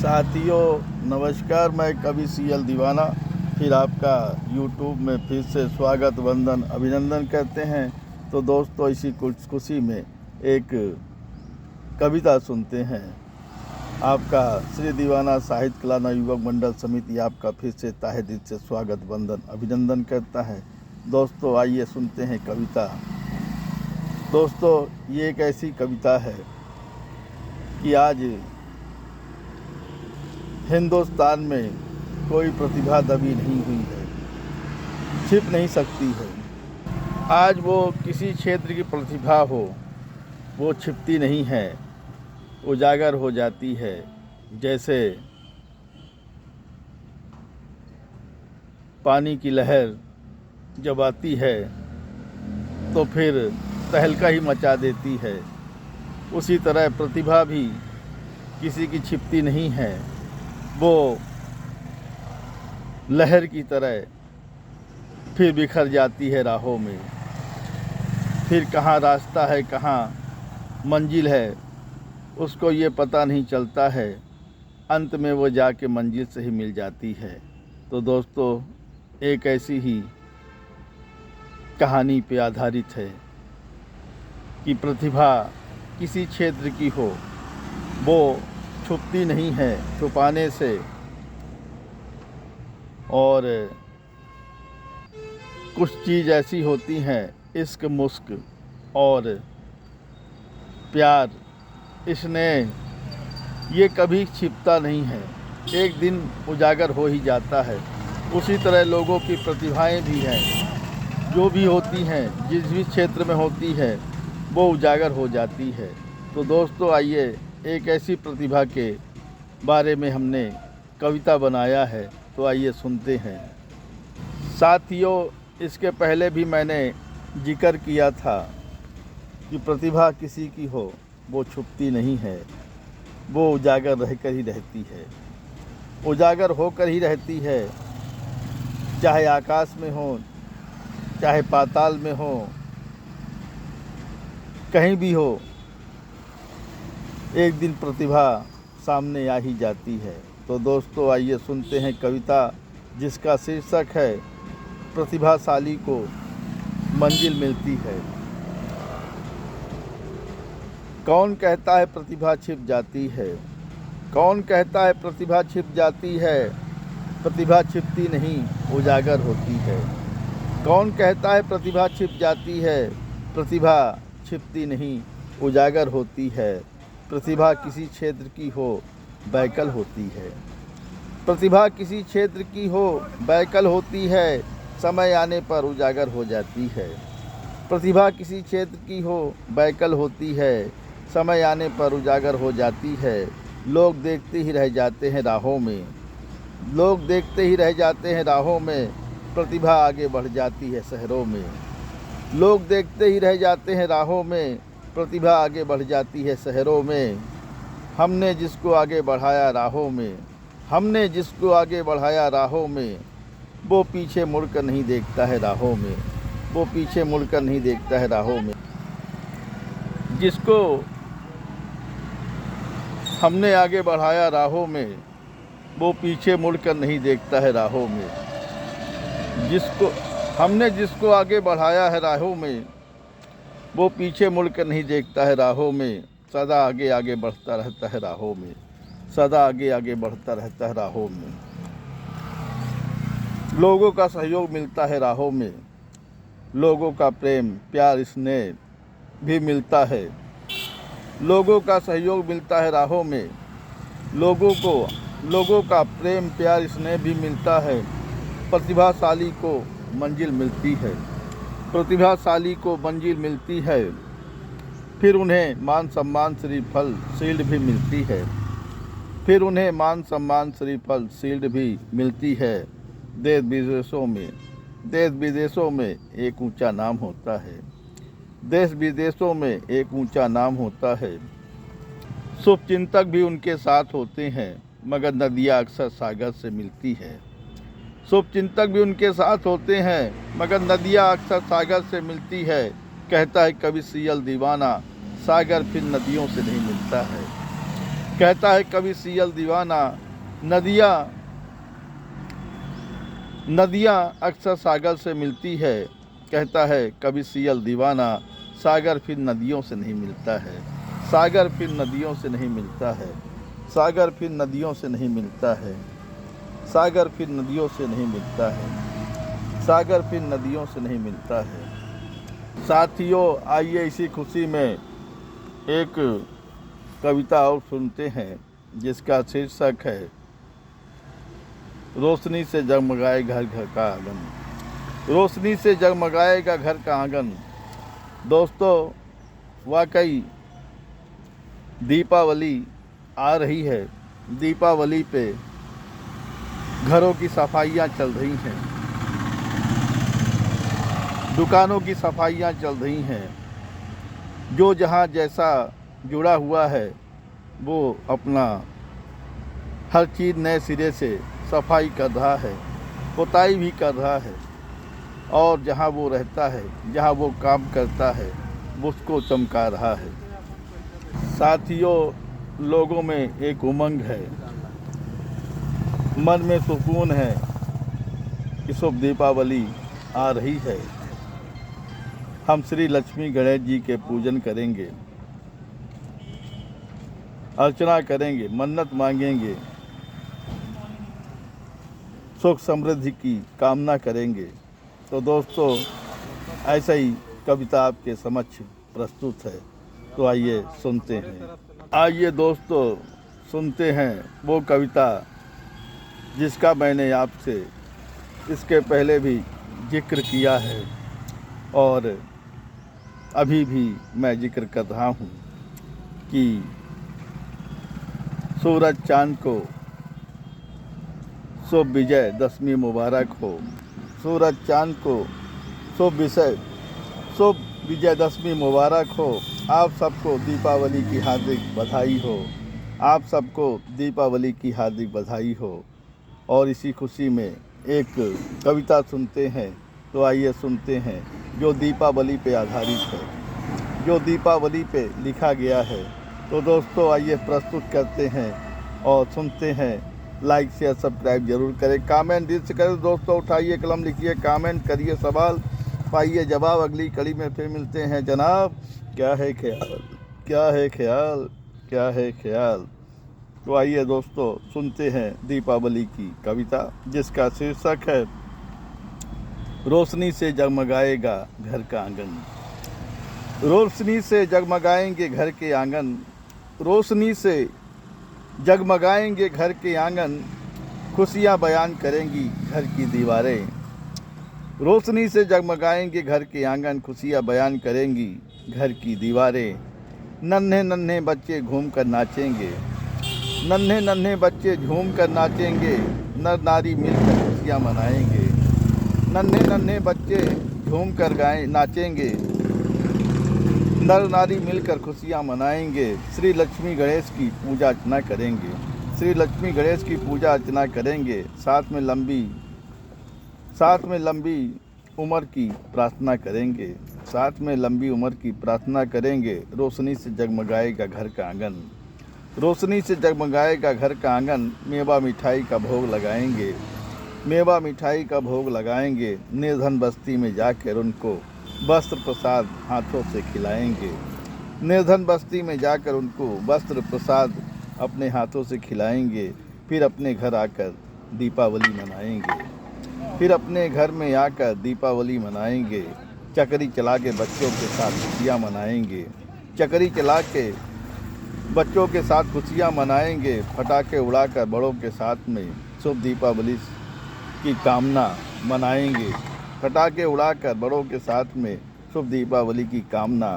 साथियों नमस्कार, मैं कवि सीएल दीवाना फिर आपका यूट्यूब में फिर से स्वागत वंदन अभिनंदन करते हैं। तो दोस्तों इसी खुशी में एक कविता सुनते हैं। आपका श्री दीवाना साहित्य कला नवयुवक मंडल समिति आपका फिर से तहे दिल से स्वागत वंदन अभिनंदन करता है। दोस्तों आइए सुनते हैं कविता। दोस्तों ये एक ऐसी कविता है कि आज हिंदुस्तान में कोई प्रतिभा दबी नहीं हुई है, छिप नहीं सकती है। आज वो किसी क्षेत्र की प्रतिभा हो, वो छिपती नहीं है, उजागर हो जाती है। जैसे पानी की लहर जब आती है तो फिर तहलका ही मचा देती है, उसी तरह प्रतिभा भी किसी की छिपती नहीं है। वो लहर की तरह फिर बिखर जाती है राहों में। फिर कहाँ रास्ता है, कहाँ मंजिल है, उसको ये पता नहीं चलता है। अंत में वो जाके मंजिल से ही मिल जाती है। तो दोस्तों एक ऐसी ही कहानी पे आधारित है कि प्रतिभा किसी क्षेत्र की हो, वो छुपती नहीं है छुपाने से। और कुछ चीज़ ऐसी होती हैं, इश्क मुस्क और प्यार, स्नेह, ये कभी छिपता नहीं है, एक दिन उजागर हो ही जाता है। उसी तरह लोगों की प्रतिभाएं भी हैं, जो भी होती हैं, जिस भी क्षेत्र में होती है वो उजागर हो जाती है। तो दोस्तों आइए एक ऐसी प्रतिभा के बारे में हमने कविता बनाया है, तो आइए सुनते हैं। साथियों इसके पहले भी मैंने जिक्र किया था कि प्रतिभा किसी की हो, वो छुपती नहीं है, वो उजागर रहकर ही रहती है, उजागर होकर ही रहती है। चाहे आकाश में हो, चाहे पाताल में हो, कहीं भी हो, एक दिन प्रतिभा सामने आ ही जाती है। तो दोस्तों आइए सुनते हैं कविता, जिसका शीर्षक है प्रतिभाशाली को मंजिल मिलती है। कौन कहता है प्रतिभा छिप जाती है, कौन कहता है प्रतिभा छिप जाती है, प्रतिभा छिपती नहीं उजागर होती है। कौन कहता है प्रतिभा छिप जाती है, प्रतिभा छिपती नहीं उजागर होती है। प्रतिभा किसी क्षेत्र की हो, बैकल होती है। प्रतिभा किसी क्षेत्र की हो, बैकल होती है, समय आने पर उजागर हो जाती है। प्रतिभा किसी क्षेत्र की हो, बैकल होती है, समय आने पर उजागर हो जाती है। लोग देखते ही रह जाते हैं राहों में, लोग देखते ही रह जाते हैं राहों में, प्रतिभा आगे बढ़ जाती है शहरों में। लोग देखते ही रह जाते हैं राहों में, प्रतिभा आगे बढ़ जाती है शहरों में। हमने जिसको आगे बढ़ाया राहों में, हमने जिसको आगे बढ़ाया राहों में, वो पीछे मुड़कर नहीं देखता है राहों में, वो पीछे मुड़कर नहीं देखता है राहों में। जिसको हमने आगे बढ़ाया राहों में, वो पीछे मुड़कर नहीं देखता है राहों में। जिसको आगे बढ़ाया है राहों में, वो पीछे मुड़कर नहीं देखता है राहों में। सदा आगे आगे बढ़ता रहता है राहों में, सदा आगे आगे बढ़ता रहता है राहों में। लोगों का सहयोग मिलता है राहों में, लोगों का प्रेम प्यार स्नेह भी मिलता है। लोगों का सहयोग मिलता है राहों में, लोगों का प्रेम प्यार स्नेह भी मिलता है। प्रतिभाशाली को मंजिल मिलती है, प्रतिभाशाली को मंजिल मिलती है। फिर उन्हें मान सम्मान श्रीफल शील्ड भी मिलती है, फिर उन्हें मान सम्मान श्रीफल शील्ड भी मिलती है। देश विदेशों में एक ऊंचा नाम होता है, देश विदेशों में एक ऊंचा नाम होता है। शुभचिंतक भी उनके साथ होते हैं, मगर नदियाँ अक्सर सागर से मिलती है। शुभचिंतक भी उनके साथ होते हैं, मगर नदियाँ अक्सर सागर से मिलती है। कहता है कवि सीएल दीवाना, सागर फिर नदियों से नहीं मिलता है। कहता है कभी सियल दीवाना, नदियाँ अक्सर सागर से मिलती है। कहता है कभी सियल दीवाना, सागर फिर नदियों से नहीं मिलता है। सागर फिर नदियों से नहीं मिलता है। सागर फिर नदियों से नहीं मिलता है। सागर फिर नदियों से नहीं मिलता है। सागर फिर नदियों से नहीं मिलता है। साथियों, आइए इसी खुशी में एक कविता और सुनते हैं, जिसका शीर्षक है रोशनी से जगमगाए घर घर का आंगन। रोशनी से जगमगाएगा घर का आंगन। दोस्तों, वाकई दीपावली आ रही है। दीपावली पे घरों की सफाइयाँ चल रही हैं, दुकानों की सफाइयाँ चल रही हैं। जो जहाँ जैसा जुड़ा हुआ है वो अपना हर चीज़ नए सिरे से सफाई कर रहा है, पुताई भी कर रहा है, और जहाँ वो रहता है, जहाँ वो काम करता है, उसको चमका रहा है। साथियों, लोगों में एक उमंग है, मन में सुकून है कि शुभ दीपावली आ रही है। हम श्री लक्ष्मी गणेश जी के पूजन करेंगे, अर्चना करेंगे, मन्नत मांगेंगे, सुख समृद्धि की कामना करेंगे। तो दोस्तों, ऐसा ही कविता आपके समक्ष प्रस्तुत है, तो आइए सुनते हैं। आइए दोस्तों, सुनते हैं वो कविता जिसका मैंने आपसे इसके पहले भी जिक्र किया है और अभी भी मैं जिक्र कर रहा हूँ कि सूरज चाँद को शुभ विजय दशमी मुबारक हो। सूरज चाँद को शुभ विजय दशमी मुबारक हो। आप सबको दीपावली की हार्दिक बधाई हो। आप सबको दीपावली की हार्दिक बधाई हो। और इसी खुशी में एक कविता सुनते हैं, तो आइए सुनते हैं, जो दीपावली पे आधारित है, जो दीपावली पे लिखा गया है। तो दोस्तों, आइए प्रस्तुत करते हैं और सुनते हैं। लाइक शेयर सब्सक्राइब जरूर करें, कमेंट दिल से करें। दोस्तों, उठाइए कलम, लिखिए, कमेंट करिए, सवाल पाइए जवाब। अगली कड़ी में फिर मिलते हैं जनाब। क्या है ख्याल, क्या है ख्याल, क्या है ख्याल। तो आइए दोस्तों, सुनते हैं दीपावली की कविता, जिसका शीर्षक है रोशनी से जगमगाएगा घर का आंगन। रोशनी से जगमगाएंगे घर के आंगन। रोशनी से जगमगाएंगे घर के आंगन। खुशियाँ बयान करेंगी घर की दीवारें। रोशनी से जगमगाएंगे घर के आंगन। खुशियाँ बयान करेंगी घर की दीवारें। नन्हे नन्हे बच्चे घूम कर नाचेंगे। नन्हे नन्हे बच्चे झूम कर नाचेंगे। नर नारी मिलकर खुशियाँ मनाएंगे। नन्हे नन्हे बच्चे झूम कर नाचेंगे। नर नारी मिलकर खुशियाँ मनाएंगे। श्री लक्ष्मी गणेश की पूजा अर्चना करेंगे। श्री लक्ष्मी गणेश की पूजा अर्चना करेंगे। साथ में लंबी उम्र की प्रार्थना करेंगे। साथ में लंबी उम्र की प्रार्थना करेंगे। रोशनी से जगमगाएगा घर का आंगन। रोशनी से जगमगाएगा घर का आंगन। मेवा मिठाई का भोग लगाएंगे। मेवा मिठाई का भोग लगाएंगे। निर्धन बस्ती में जाकर उनको वस्त्र प्रसाद हाथों से खिलाएंगे। निर्धन बस्ती में जाकर उनको वस्त्र प्रसाद अपने हाथों से खिलाएंगे। फिर अपने घर आकर दीपावली मनाएंगे। फिर अपने घर में आकर दीपावली मनाएंगे। चकरी चला के बच्चों के साथ खुशियाँ मनाएंगे। चकरी चला के बच्चों के साथ खुशियाँ मनाएंगे। पटाखे उड़ाकर बड़ों के साथ में शुभ दीपावली की कामना मनाएंगे। पटाखे उड़ाकर बड़ों के साथ में शुभ दीपावली की कामना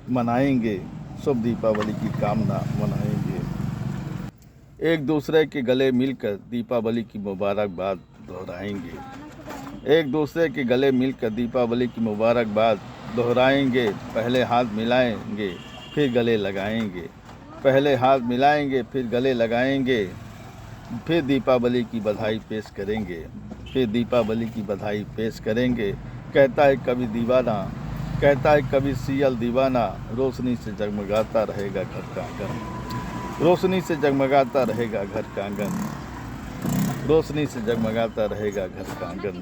मनाएंगे। शुभ दीपावली की कामना मनाएंगे। एक दूसरे के गले मिलकर दीपावली की मुबारकबाद दोहराएंगे। एक दूसरे के गले मिलकर दीपावली की मुबारकबाद दोहराएंगे। पहले हाथ मिलाएंगे, फिर गले लगाएंगे। पहले हाथ मिलाएंगे, फिर गले लगाएंगे। फिर दीपावली की बधाई पेश करेंगे। फिर दीपावली की बधाई पेश करेंगे। कहता है कभी दीवाना, कहता है कभी सियल दीवाना। रोशनी से जगमगाता रहेगा घर का आंगन। रोशनी से जगमगाता रहेगा घर का आंगन, रोशनी से जगमगाता रहेगा घर का आंगन।